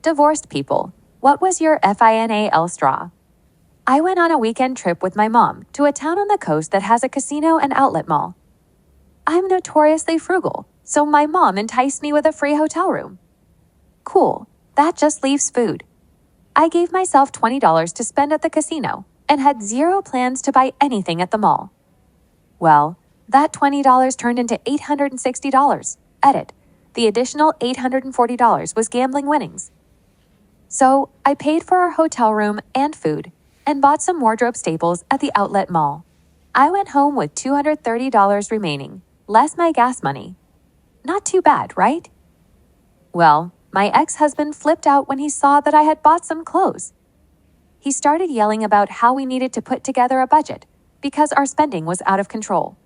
Divorced people, what was your FINAL straw? I went on a weekend trip with my mom to a town on the coast that has a casino and outlet mall. I'm notoriously frugal, so my mom enticed me with a free hotel room. Cool, that just leaves food. I gave myself $20 to spend at the casino and had zero plans to buy anything at the mall. Well, that $20 turned into $860. Edit. The additional $840 was gambling winnings. So, I paid for our hotel room and food and bought some wardrobe staples at the outlet mall. I went home with $230 remaining, less my gas money. Not too bad, right? Well, my ex-husband flipped out when he saw that I had bought some clothes. He started yelling about how we needed to put together a budget because our spending was out of control.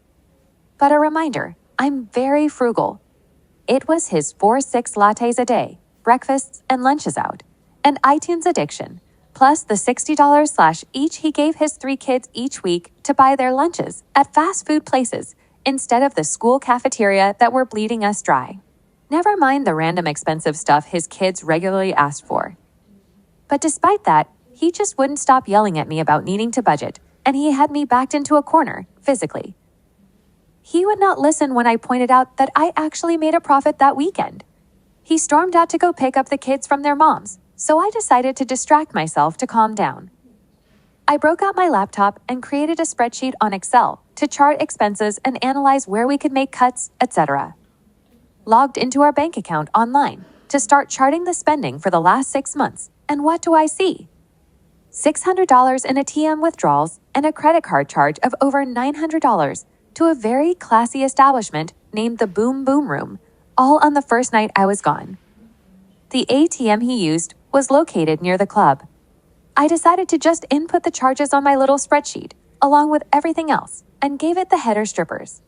But a reminder, I'm very frugal. It was his 4-6 lattes a day, breakfasts and lunches out, and iTunes addiction, plus the $60 each he gave his 3 kids each week to buy their lunches at fast food places instead of the school cafeteria that were bleeding us dry. Never mind the random expensive stuff his kids regularly asked for. But despite that, he just wouldn't stop yelling at me about needing to budget, and he had me backed into a corner, physically. He would not listen when I pointed out that I actually made a profit that weekend. He stormed out to go pick up the kids from their moms, so I decided to distract myself to calm down. I broke out my laptop and created a spreadsheet on Excel to chart expenses and analyze where we could make cuts, etc. Logged into our bank account online to start charting the spending for the last 6 months, and what do I see? $600 in ATM withdrawals and a credit card charge of over $900 to a very classy establishment named the Boom Boom Room, all on the first night I was gone. The ATM he used was located near the club. I decided to just input the charges on my little spreadsheet, along with everything else, and gave it the header strippers.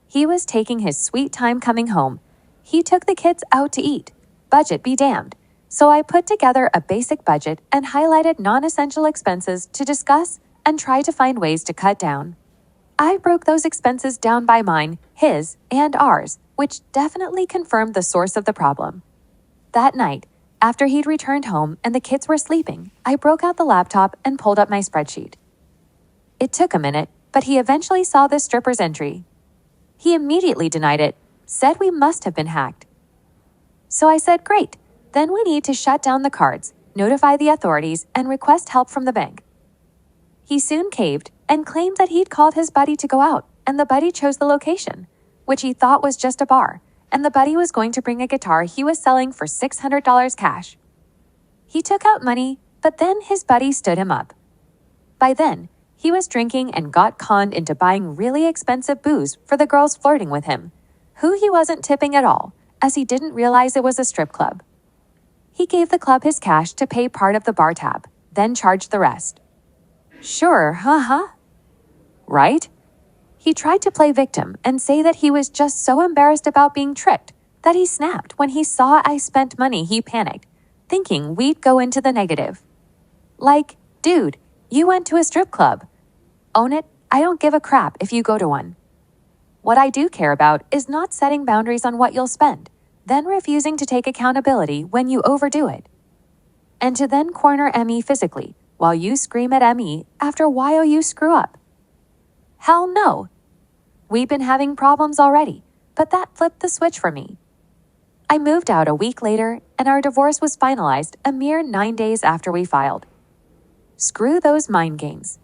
He was taking his sweet time coming home. He took the kids out to eat. Budget be damned. So I put together a basic budget and highlighted non-essential expenses to discuss and try to find ways to cut down. I broke those expenses down by mine, his, and ours, which definitely confirmed the source of the problem. That night, after he'd returned home and the kids were sleeping, I broke out the laptop and pulled up my spreadsheet. It took a minute, but he eventually saw the stripper's entry. He immediately denied it, said we must have been hacked. So I said, great, then we need to shut down the cards, notify the authorities, and request help from the bank. He soon caved and claimed that he'd called his buddy to go out, and the buddy chose the location, which he thought was just a bar, and the buddy was going to bring a guitar he was selling for $600 cash. He took out money, but then his buddy stood him up. By then, he was drinking and got conned into buying really expensive booze for the girls flirting with him, who he wasn't tipping at all, as he didn't realize it was a strip club. He gave the club his cash to pay part of the bar tab, then charged the rest. Sure, right? He tried to play victim and say that he was just so embarrassed about being tricked that he snapped when he saw I spent money. He panicked, thinking we'd go into the negative. Like, dude, you went to a strip club. Own it, I don't give a crap if you go to one. What I do care about is not setting boundaries on what you'll spend, then refusing to take accountability when you overdo it. And to then corner ME physically, while you scream at ME after while you screw up. Hell no. We've been having problems already, but that flipped the switch for me. I moved out a week later, and our divorce was finalized a mere 9 days after we filed. Screw those mind games.